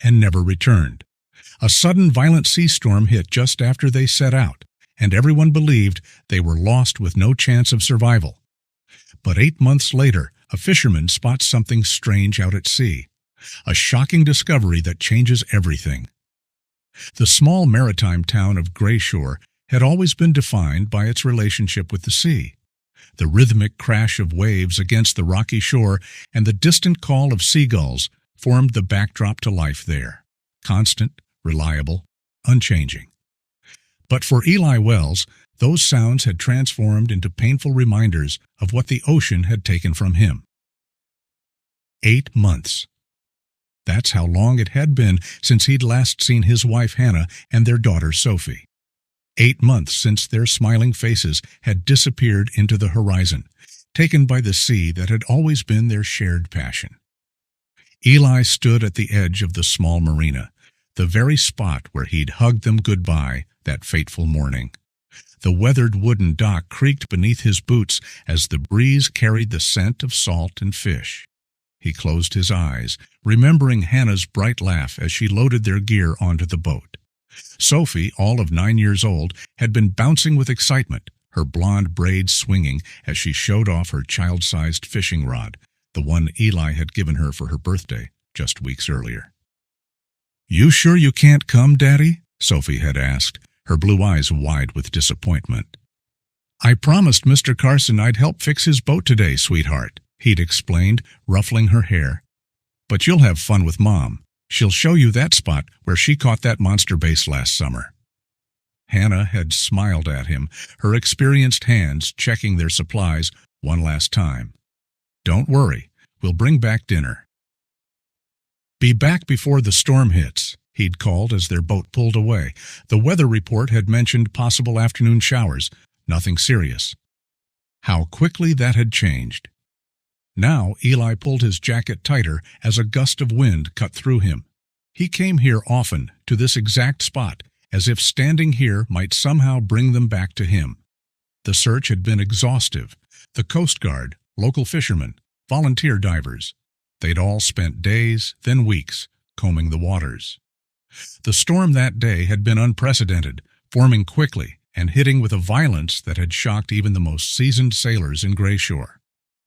and never returned. A sudden violent sea storm hit just after they set out, and everyone believed they were lost with no chance of survival. But 8 months later, a fisherman spots something strange out at sea, a shocking discovery that changes everything. The small maritime town of Grayshore had always been defined by its relationship with the sea. The rhythmic crash of waves against the rocky shore and the distant call of seagulls formed the backdrop to life there, constant, reliable, unchanging. But for Eli Wells, those sounds had transformed into painful reminders of what the ocean had taken from him. 8 months. That's how long it had been since he'd last seen his wife Hannah and their daughter Sophie. 8 months since their smiling faces had disappeared into the horizon, taken by the sea that had always been their shared passion. Eli stood at the edge of the small marina, the very spot where he'd hugged them goodbye that fateful morning. The weathered wooden dock creaked beneath his boots as the breeze carried the scent of salt and fish. He closed his eyes, remembering Hannah's bright laugh as she loaded their gear onto the boat. Sophie, all of 9 years old, had been bouncing with excitement, her blonde braids swinging as she showed off her child-sized fishing rod, the one Eli had given her for her birthday just weeks earlier. "You sure you can't come, Daddy?" Sophie had asked, her blue eyes wide with disappointment. "I promised Mr. Carson I'd help fix his boat today, sweetheart," he'd explained, ruffling her hair. "But you'll have fun with Mom. She'll show you that spot where she caught that monster bass last summer." Hannah had smiled at him, her experienced hands checking their supplies one last time. "Don't worry, we'll bring back dinner." "Be back before the storm hits," he'd called as their boat pulled away. The weather report had mentioned possible afternoon showers, nothing serious. How quickly that had changed. Now Eli pulled his jacket tighter as a gust of wind cut through him. He came here often, to this exact spot, as if standing here might somehow bring them back to him. The search had been exhaustive. The Coast Guard, local fishermen, volunteer divers. They'd all spent days, then weeks, combing the waters. The storm that day had been unprecedented, forming quickly and hitting with a violence that had shocked even the most seasoned sailors in Grayshore.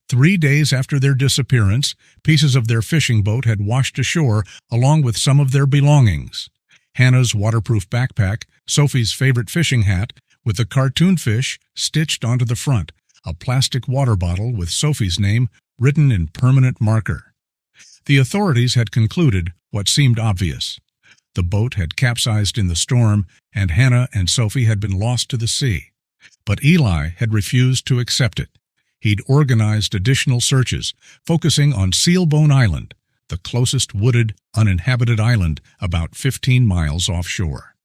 3 days after their disappearance, pieces of their fishing boat had washed ashore along with some of their belongings. Hannah's waterproof backpack, Sophie's favorite fishing hat, with the cartoon fish stitched onto the front, a plastic water bottle with Sophie's name written in permanent marker. The authorities had concluded what seemed obvious. The boat had capsized in the storm, and Hannah and Sophie had been lost to the sea. But Eli had refused to accept it. He'd organized additional searches, focusing on Sealbone Island, the closest wooded, uninhabited island about 15 miles offshore.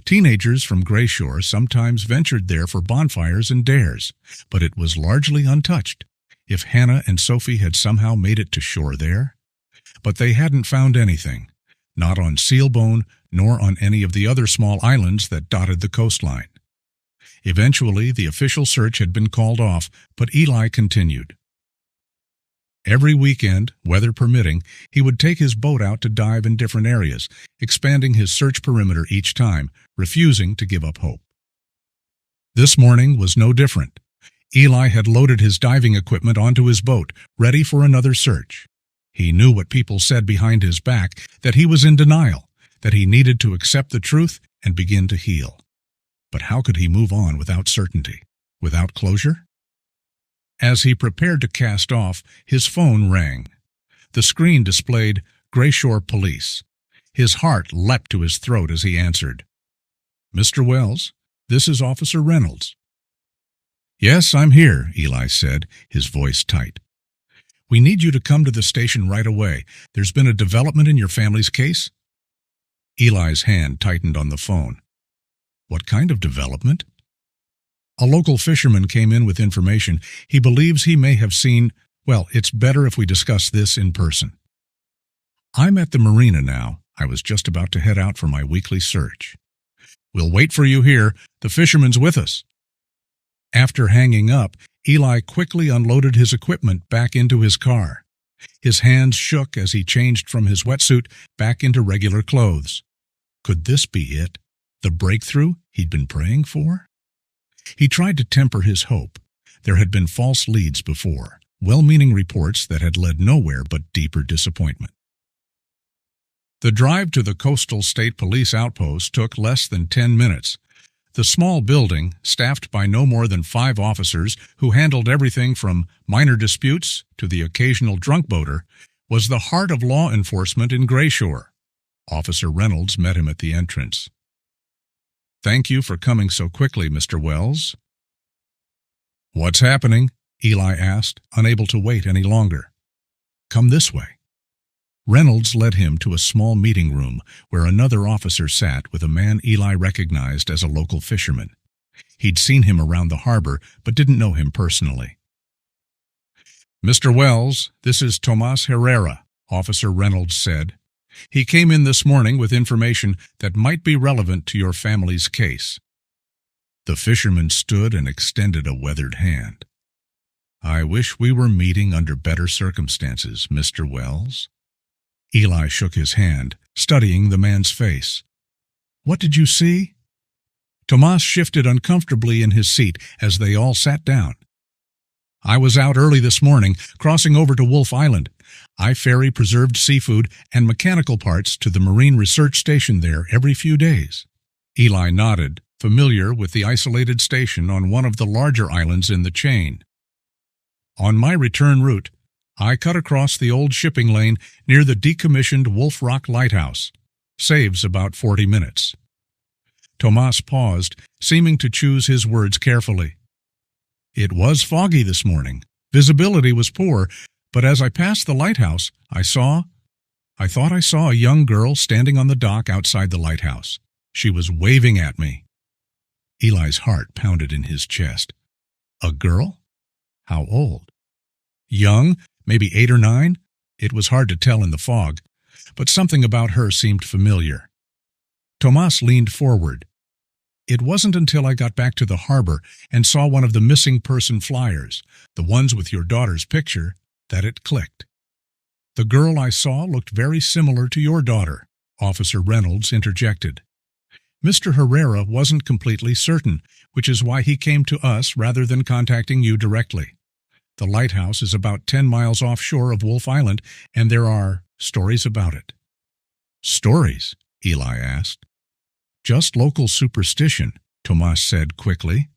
Teenagers from Grayshore sometimes ventured there for bonfires and dares, but it was largely untouched. If Hannah and Sophie had somehow made it to shore there? But they hadn't found anything, not on Sealbone nor on any of the other small islands that dotted the coastline. Eventually, the official search had been called off, but Eli continued. Every weekend, weather permitting, he would take his boat out to dive in different areas, expanding his search perimeter each time, refusing to give up hope. This morning was no different. Eli had loaded his diving equipment onto his boat, ready for another search. He knew what people said behind his back, that he was in denial, that he needed to accept the truth and begin to heal. But how could he move on without certainty, without closure? As he prepared to cast off, his phone rang. The screen displayed Grayshore Police. His heart leapt to his throat as he answered. "Mr. Wells, this is Officer Reynolds." "Yes, I'm here," Eli said, his voice tight. "We need you to come to the station right away. There's been a development in your family's case." Eli's hand tightened on the phone. "What kind of development?" "A local fisherman came in with information. He believes he may have seen, well, it's better if we discuss this in person." "I'm at the marina now. I was just about to head out for my weekly search." "We'll wait for you here. The fisherman's with us." After hanging up, Eli quickly unloaded his equipment back into his car. His hands shook as he changed from his wetsuit back into regular clothes. Could this be it? The breakthrough he'd been praying for? He tried to temper his hope. There had been false leads before, well-meaning reports that had led nowhere but deeper disappointment. The drive to the Coastal State Police outpost took less than 10 minutes. The small building, staffed by no more than 5 officers who handled everything from minor disputes to the occasional drunk boater, was the heart of law enforcement in Grayshore. Officer Reynolds met him at the entrance. "Thank you for coming so quickly, Mr. Wells." "What's happening?" Eli asked, unable to wait any longer. "Come this way." Reynolds led him to a small meeting room where another officer sat with a man Eli recognized as a local fisherman. He'd seen him around the harbor but didn't know him personally. "Mr. Wells, this is Tomas Herrera," Officer Reynolds said. "He came in this morning with information that might be relevant to your family's case." The fisherman stood and extended a weathered hand. "I wish we were meeting under better circumstances, Mr. Wells." Eli shook his hand, studying the man's face. "What did you see?" Tomas shifted uncomfortably in his seat as they all sat down. "I was out early this morning, crossing over to Wolf Island. I ferry preserved seafood and mechanical parts to the Marine Research Station there every few days." Eli nodded, familiar with the isolated station on one of the larger islands in the chain. "On my return route, I cut across the old shipping lane near the decommissioned Wolf Rock Lighthouse. Saves about 40 minutes. Tomas paused, seeming to choose his words carefully. "It was foggy this morning. Visibility was poor, but as I passed the lighthouse, I thought I saw a young girl standing on the dock outside the lighthouse. She was waving at me." Eli's heart pounded in his chest. "A girl? How old?" "Young. Maybe 8 or 9. It was hard to tell in the fog, but something about her seemed familiar." Tomas leaned forward. "It wasn't until I got back to the harbor and saw one of the missing person flyers, the ones with your daughter's picture, that it clicked. The girl I saw looked very similar to your daughter," Officer Reynolds interjected. "Mr. Herrera wasn't completely certain, which is why he came to us rather than contacting you directly. The lighthouse is about 10 miles offshore of Wolf Island, and there are stories about it." "Stories?" Eli asked. "Just local superstition," Tomas said quickly.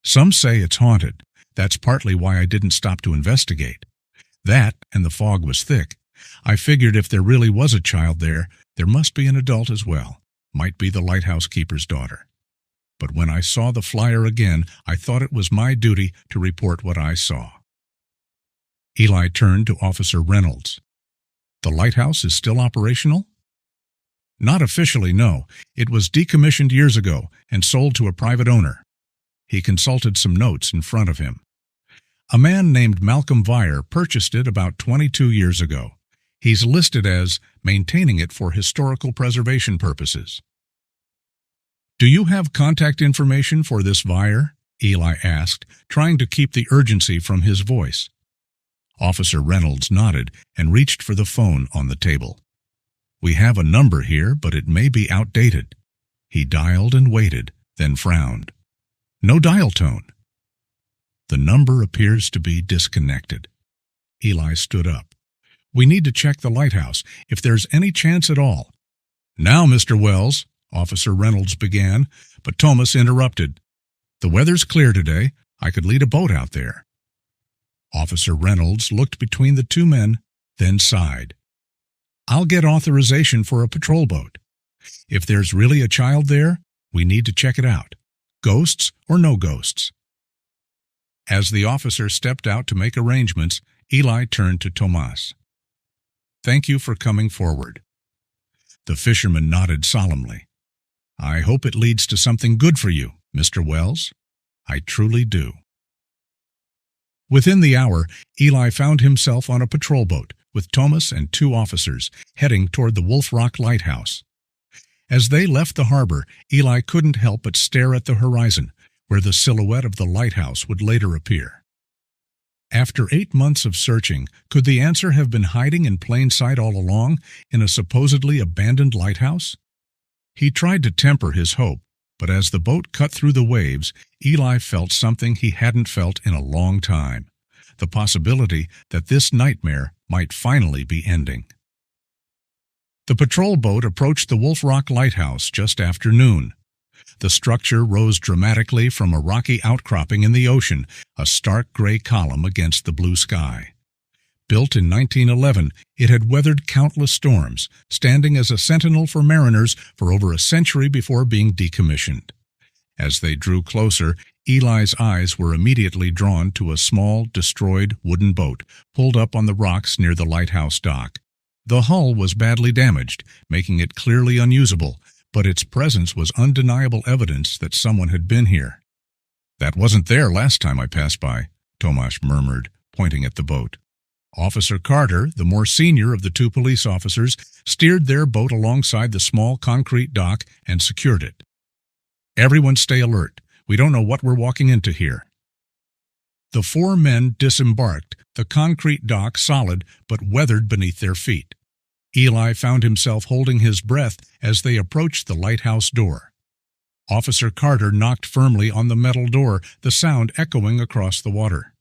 "Some say it's haunted. That's partly why I didn't stop to investigate. That, and the fog was thick. I figured if there really was a child there, there must be an adult as well. Might be the lighthouse keeper's daughter. But when I saw the flyer again, I thought it was my duty to report what I saw." Eli turned to Officer Reynolds. "The lighthouse is still operational?" "Not officially, no. It was decommissioned years ago and sold to a private owner." He consulted some notes in front of him. "A man named Malcolm Vire purchased it about 22 years ago. He's listed as maintaining it for historical preservation purposes." "Do you have contact information for this Vire?" Eli asked, trying to keep the urgency from his voice. Officer Reynolds nodded and reached for the phone on the table. "We have a number here, but it may be outdated." He dialed and waited, then frowned. "No dial tone." "The number appears to be disconnected." Eli stood up. "We need to check the lighthouse, if there's any chance at all." "Now, Mr. Wells," Officer Reynolds began, but Tomas interrupted. "The weather's clear today. I could lead a boat out there." Officer Reynolds looked between the two men, then sighed. "I'll get authorization for a patrol boat. If there's really a child there, we need to check it out. Ghosts or no ghosts." As the officer stepped out to make arrangements, Eli turned to Tomas. "Thank you for coming forward." The fisherman nodded solemnly. "I hope it leads to something good for you, Mr. Wells. I truly do." Within the hour, Eli found himself on a patrol boat with Tomas and 2 officers heading toward the Wolf Rock Lighthouse. As they left the harbor, Eli couldn't help but stare at the horizon, where the silhouette of the lighthouse would later appear. After 8 months of searching, could the answer have been hiding in plain sight all along, in a supposedly abandoned lighthouse? He tried to temper his hope, but as the boat cut through the waves, Eli felt something he hadn't felt in a long time: the possibility that this nightmare might finally be ending. The patrol boat approached the Wolf Rock Lighthouse just after noon. The structure rose dramatically from a rocky outcropping in the ocean, a stark gray column against the blue sky. Built in 1911, it had weathered countless storms, standing as a sentinel for mariners for over a century before being decommissioned. As they drew closer, Eli's eyes were immediately drawn to a small, destroyed wooden boat pulled up on the rocks near the lighthouse dock. The hull was badly damaged, making it clearly unusable, but its presence was undeniable evidence that someone had been here. "That wasn't there last time I passed by," Tomasz murmured, pointing at the boat. Officer Carter, the more senior of the two police officers, steered their boat alongside the small concrete dock and secured it. "Everyone stay alert. We don't know what we're walking into here." The four men disembarked, the concrete dock solid but weathered beneath their feet. Eli found himself holding his breath as they approached the lighthouse door. Officer Carter knocked firmly on the metal door, the sound echoing across the water.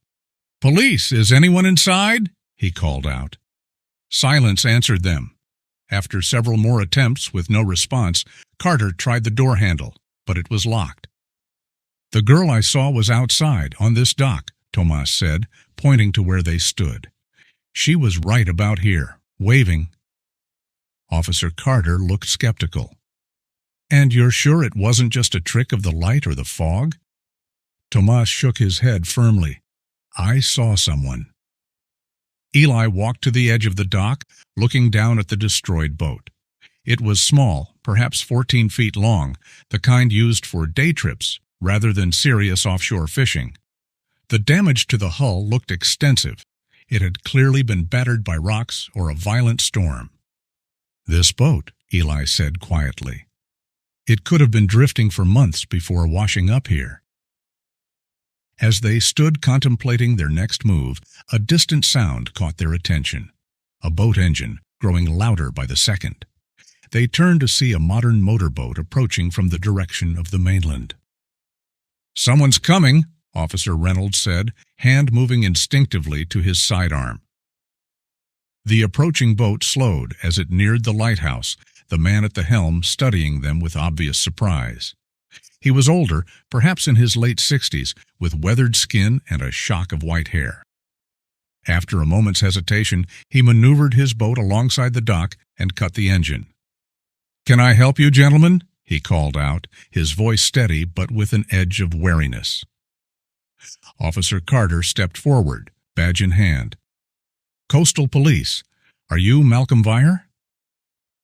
"Police, is anyone inside?" he called out. Silence answered them. After several more attempts with no response, Carter tried the door handle, but it was locked. "The girl I saw was outside, on this dock," Tomasz said, pointing to where they stood. "She was right about here, waving." Officer Carter looked skeptical. "And you're sure it wasn't just a trick of the light or the fog?" Tomasz shook his head firmly. "I saw someone." Eli walked to the edge of the dock, looking down at the destroyed boat. It was small, perhaps 14 feet long, the kind used for day trips rather than serious offshore fishing. The damage to the hull looked extensive. It had clearly been battered by rocks or a violent storm. "This boat," Eli said quietly. "It could have been drifting for months before washing up here." As they stood contemplating their next move, a distant sound caught their attention. A boat engine, growing louder by the second. They turned to see a modern motorboat approaching from the direction of the mainland. "Someone's coming," Officer Reynolds said, hand moving instinctively to his sidearm. The approaching boat slowed as it neared the lighthouse, the man at the helm studying them with obvious surprise. He was older, perhaps in his late 60s, with weathered skin and a shock of white hair. After a moment's hesitation, he maneuvered his boat alongside the dock and cut the engine. "Can I help you, gentlemen?" he called out, his voice steady but with an edge of wariness. Officer Carter stepped forward, badge in hand. "Coastal Police. Are you Malcolm Vire?"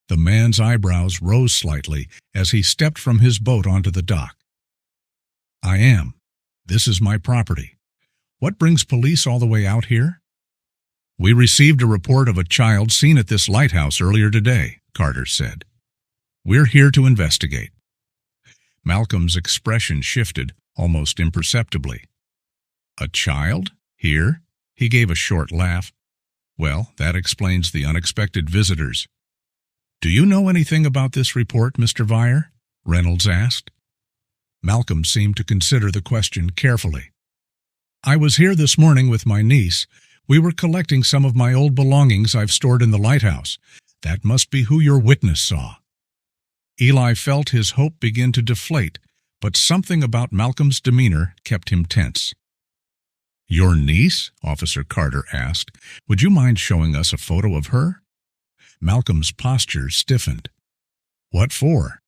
The man's eyebrows rose slightly as he stepped from his boat onto the dock. "I am. This is my property. What brings police all the way out here?" "We received a report of a child seen at this lighthouse earlier today," Carter said. "We're here to investigate." Malcolm's expression shifted, almost imperceptibly. "A child? Here?" He gave a short laugh. "Well, that explains the unexpected visitors." "Do you know anything about this report, Mr. Vire?" Reynolds asked. Malcolm seemed to consider the question carefully. "I was here this morning with my niece. We were collecting some of my old belongings I've stored in the lighthouse. That must be who your witness saw." Eli felt his hope begin to deflate, but something about Malcolm's demeanor kept him tense. "Your niece?" Officer Carter asked. "Would you mind showing us a photo of her?" Malcolm's posture stiffened. "What for?"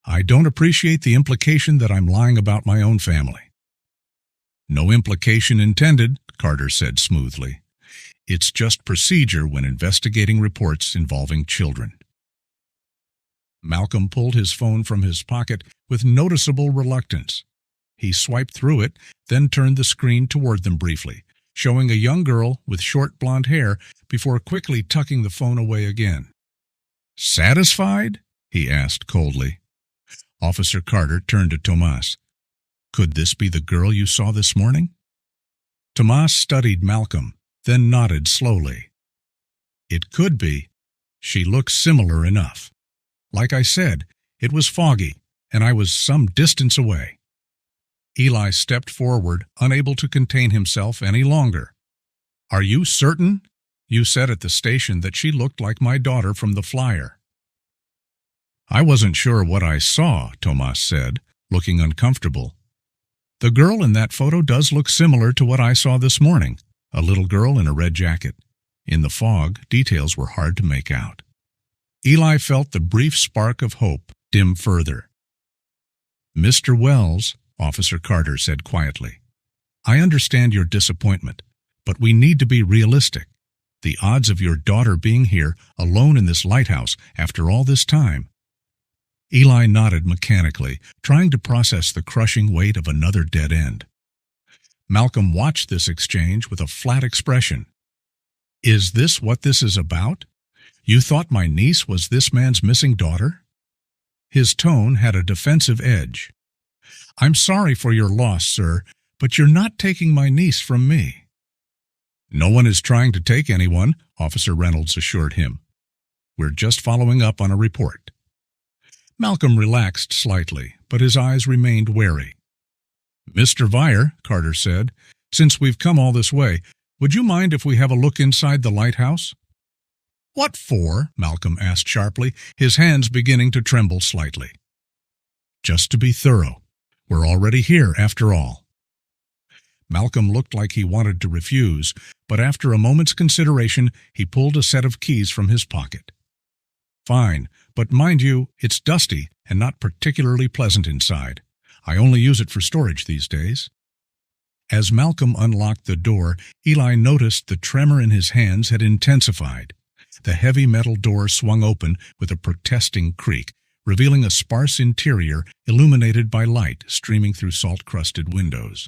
"I don't appreciate the implication that I'm lying about my own family." "No implication intended," Carter said smoothly. "It's just procedure when investigating reports involving children." Malcolm pulled his phone from his pocket with noticeable reluctance. He swiped through it, then turned the screen toward them briefly, showing a young girl with short blonde hair before quickly tucking the phone away again. "Satisfied?" he asked coldly. Officer Carter turned to Tomasz. "Could this be the girl you saw this morning?" Tomas studied Malcolm, then nodded slowly. It could be. She looked similar enough. Like I said, it was foggy, and I was some distance away. Eli stepped forward, unable to contain himself any longer. Are you certain? You said at the station that she looked like my daughter from the flyer. I wasn't sure what I saw, Tomas said, looking uncomfortable. The girl in that photo does look similar to what I saw this morning, a little girl in a red jacket. In the fog, details were hard to make out. Eli felt the brief spark of hope dim further. Mr. Wells, Officer Carter said quietly, I understand your disappointment, but we need to be realistic. The odds of your daughter being here alone in this lighthouse after all this time. Eli nodded mechanically, trying to process the crushing weight of another dead end. Malcolm watched this exchange with a flat expression. Is this what this is about? You thought my niece was this man's missing daughter? His tone had a defensive edge. I'm sorry for your loss, sir, but you're not taking my niece from me. No one is trying to take anyone, Officer Reynolds assured him. We're just following up on a report. Malcolm relaxed slightly, but his eyes remained wary. Mr. Vire, Carter said, since we've come all this way, would you mind if we have a look inside the lighthouse? What for? Malcolm asked sharply, his hands beginning to tremble slightly. Just to be thorough. We're already here, after all. Malcolm looked like he wanted to refuse, but after a moment's consideration, he pulled a set of keys from his pocket. Fine, but mind you, it's dusty and not particularly pleasant inside. I only use it for storage these days. As Malcolm unlocked the door, Eli noticed the tremor in his hands had intensified. The heavy metal door swung open with a protesting creak, revealing a sparse interior illuminated by light streaming through salt-crusted windows.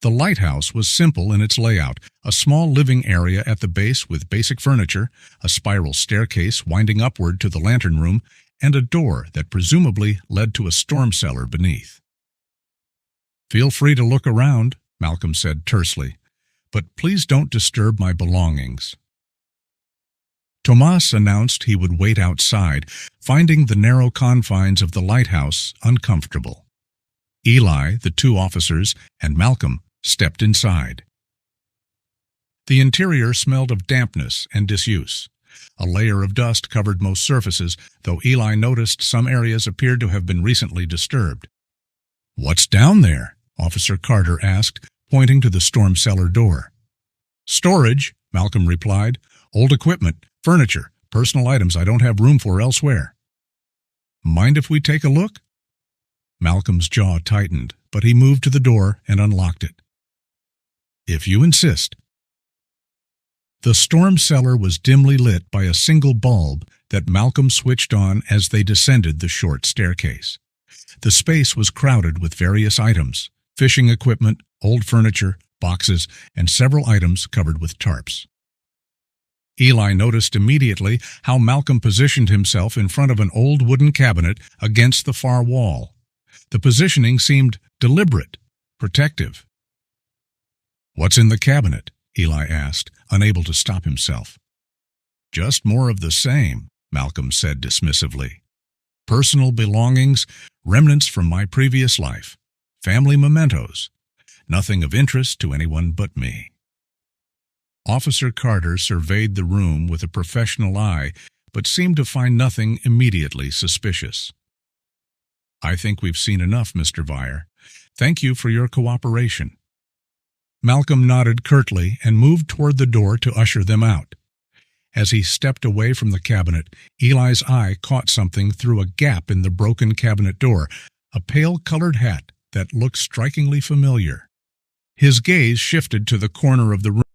The lighthouse was simple in its layout, a small living area at the base with basic furniture, a spiral staircase winding upward to the lantern room, and a door that presumably led to a storm cellar beneath. Feel free to look around, Malcolm said tersely, but please don't disturb my belongings. Tomas announced he would wait outside, finding the narrow confines of the lighthouse uncomfortable. Eli, the two officers, and Malcolm stepped inside. The interior smelled of dampness and disuse. A layer of dust covered most surfaces, though Eli noticed some areas appeared to have been recently disturbed. "What's down there?" Officer Carter asked, pointing to the storm cellar door. "Storage," Malcolm replied. "Old equipment, furniture, personal items I don't have room for elsewhere." "Mind if we take a look?" Malcolm's jaw tightened, but he moved to the door and unlocked it. "If you insist." The storm cellar was dimly lit by a single bulb that Malcolm switched on as they descended the short staircase. The space was crowded with various items, fishing equipment, old furniture, boxes, and several items covered with tarps. Eli noticed immediately how Malcolm positioned himself in front of an old wooden cabinet against the far wall. The positioning seemed deliberate, protective. "What's in the cabinet?" Eli asked, unable to stop himself. "Just more of the same," Malcolm said dismissively. "Personal belongings, remnants from my previous life, family mementos. Nothing of interest to anyone but me." Officer Carter surveyed the room with a professional eye, but seemed to find nothing immediately suspicious. "I think we've seen enough, Mr. Vire. Thank you for your cooperation." Malcolm nodded curtly and moved toward the door to usher them out. As he stepped away from the cabinet, Eli's eye caught something through a gap in the broken cabinet door, a pale-colored hat that looked strikingly familiar. His gaze shifted to the corner of the room